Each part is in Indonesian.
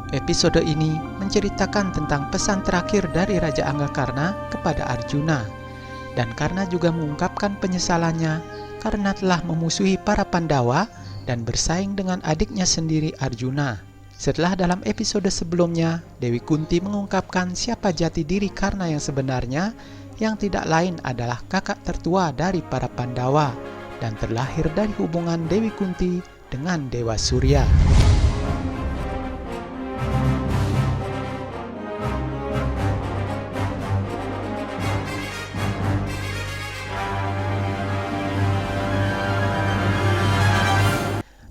Episode ini menceritakan tentang pesan terakhir dari Raja Anggakarna kepada Arjuna, dan Karna juga mengungkapkan penyesalannya karena telah memusuhi para Pandawa dan bersaing dengan adiknya sendiri Arjuna. Setelah dalam episode sebelumnya, Dewi Kunti mengungkapkan siapa jati diri Karna yang sebenarnya, yang tidak lain adalah kakak tertua dari para Pandawa, dan terlahir dari hubungan Dewi Kunti dengan Dewa Surya.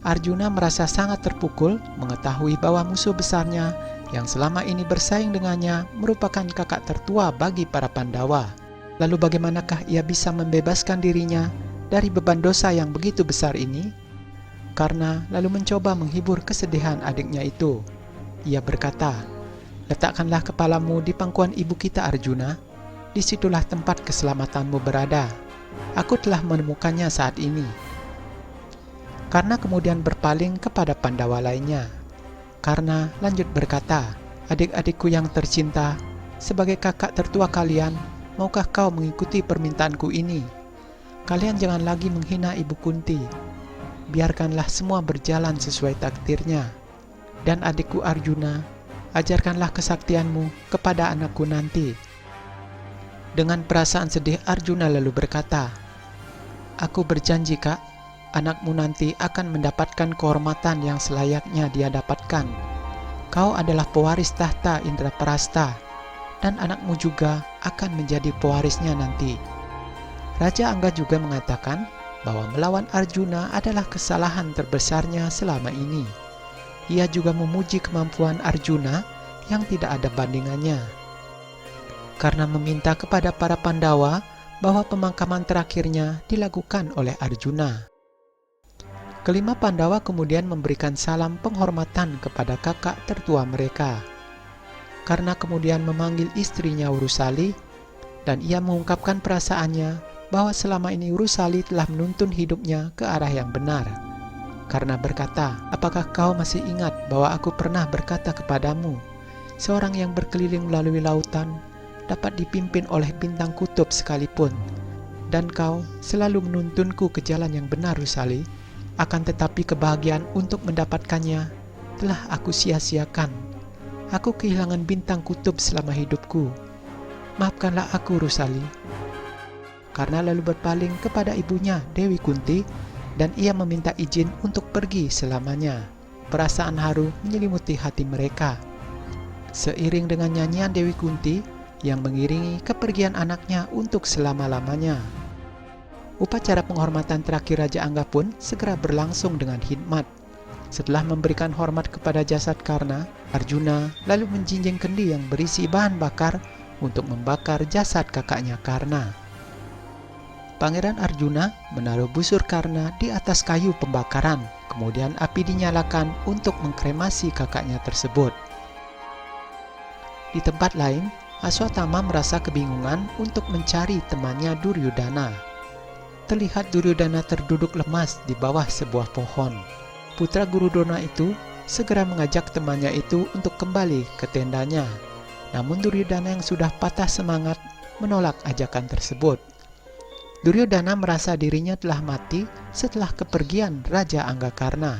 Arjuna merasa sangat terpukul mengetahui bahwa musuh besarnya yang selama ini bersaing dengannya merupakan kakak tertua bagi para Pandawa. Lalu bagaimanakah ia bisa membebaskan dirinya dari beban dosa yang begitu besar ini? Karna lalu mencoba menghibur kesedihan adiknya itu. Ia berkata, "Letakkanlah kepalamu di pangkuan ibu kita Arjuna. Disitulah tempat keselamatanmu berada. Aku telah menemukannya saat ini." Karna kemudian berpaling kepada Pandawa lainnya. Karna lanjut berkata, "Adik-adikku yang tercinta, sebagai kakak tertua kalian, maukah kau mengikuti permintaanku ini? Kalian jangan lagi menghina Ibu Kunti. Biarkanlah semua berjalan sesuai takdirnya. Dan adikku Arjuna, ajarkanlah kesaktianmu kepada anakku nanti." Dengan perasaan sedih, Arjuna lalu berkata, "Aku berjanji, Kak, anakmu nanti akan mendapatkan kehormatan yang selayaknya dia dapatkan. Kau adalah pewaris tahta Indraprastha, dan anakmu juga akan menjadi pewarisnya nanti." Raja Angga juga mengatakan bahwa melawan Arjuna adalah kesalahan terbesarnya selama ini. Ia juga memuji kemampuan Arjuna yang tidak ada bandingannya. Karena meminta kepada para Pandawa bahwa pemakaman terakhirnya dilakukan oleh Arjuna. Kelima Pandawa kemudian memberikan salam penghormatan kepada kakak tertua mereka. Karna kemudian memanggil istrinya Urusali, dan ia mengungkapkan perasaannya bahwa selama ini Urusali telah menuntun hidupnya ke arah yang benar. Karna berkata, "Apakah kau masih ingat bahwa aku pernah berkata kepadamu, seorang yang berkeliling melalui lautan dapat dipimpin oleh bintang kutub sekalipun, dan kau selalu menuntunku ke jalan yang benar, Urusali. Akan tetapi kebahagiaan untuk mendapatkannya telah aku sia-siakan. Aku kehilangan bintang kutub selama hidupku. Maafkanlah aku, Urusali." Karna lalu berpaling kepada ibunya Dewi Kunti, dan ia meminta izin untuk pergi selamanya. Perasaan haru menyelimuti hati mereka. Seiring dengan nyanyian Dewi Kunti yang mengiringi kepergian anaknya untuk selama-lamanya, upacara penghormatan terakhir Raja Angga pun segera berlangsung dengan hikmat. Setelah memberikan hormat kepada jasad Karna, Arjuna lalu menjinjing kendi yang berisi bahan bakar untuk membakar jasad kakaknya Karna. Pangeran Arjuna menaruh busur Karna di atas kayu pembakaran, kemudian api dinyalakan untuk mengkremasi kakaknya tersebut. Di tempat lain, Aswatthama merasa kebingungan untuk mencari temannya Duryodhana. Terlihat Duryodhana terduduk lemas di bawah sebuah pohon. Putra Guru Drona itu segera mengajak temannya itu untuk kembali ke tendanya. Namun Duryodhana yang sudah patah semangat menolak ajakan tersebut. Duryodhana merasa dirinya telah mati setelah kepergian Raja Anggakarna.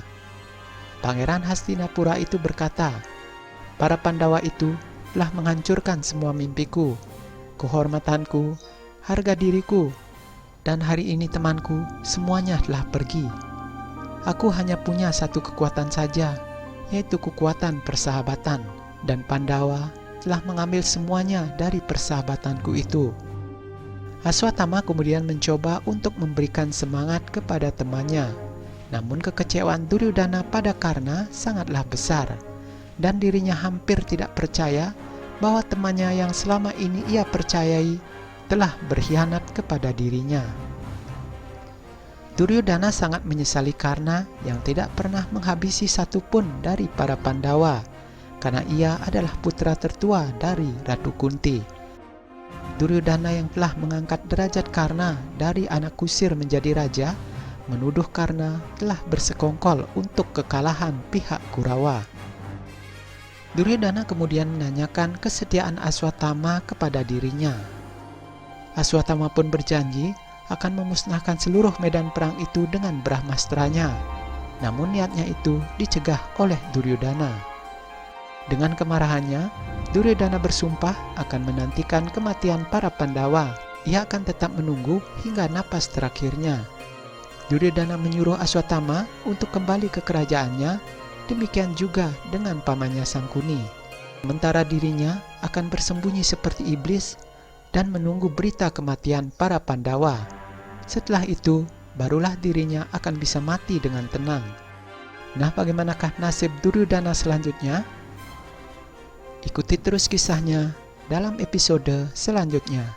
Pangeran Hastinapura itu berkata, "Para Pandawa itu telah menghancurkan semua mimpiku, kehormatanku, harga diriku, dan hari ini temanku semuanya telah pergi. Aku hanya punya satu kekuatan saja, yaitu kekuatan persahabatan, dan Pandawa telah mengambil semuanya dari persahabatanku itu." Aswatthama kemudian mencoba untuk memberikan semangat kepada temannya. Namun kekecewaan Duryodhana pada Karna sangatlah besar, dan dirinya hampir tidak percaya bahwa temannya yang selama ini ia percayai telah berkhianat kepada dirinya. Duryodhana sangat menyesali Karna yang tidak pernah menghabisi satupun dari para Pandawa, karena ia adalah putra tertua dari Ratu Kunti. Duryodhana yang telah mengangkat derajat Karna dari anak kusir menjadi raja, menuduh Karna telah bersekongkol untuk kekalahan pihak Kurawa. Duryodhana kemudian menanyakan kesetiaan Aswatthama kepada dirinya. Aswatthama pun berjanji akan memusnahkan seluruh medan perang itu dengan Brahmastranya. Namun niatnya itu dicegah oleh Duryodhana. Dengan kemarahannya, Duryodhana bersumpah akan menantikan kematian para Pandawa. Ia akan tetap menunggu hingga napas terakhirnya. Duryodhana menyuruh Aswatthama untuk kembali ke kerajaannya, demikian juga dengan pamannya Sangkuni. Sementara dirinya akan bersembunyi seperti iblis dan menunggu berita kematian para Pandawa. Setelah itu, barulah dirinya akan bisa mati dengan tenang. Nah, bagaimanakah nasib Duryodhana selanjutnya? Ikuti terus kisahnya dalam episode selanjutnya.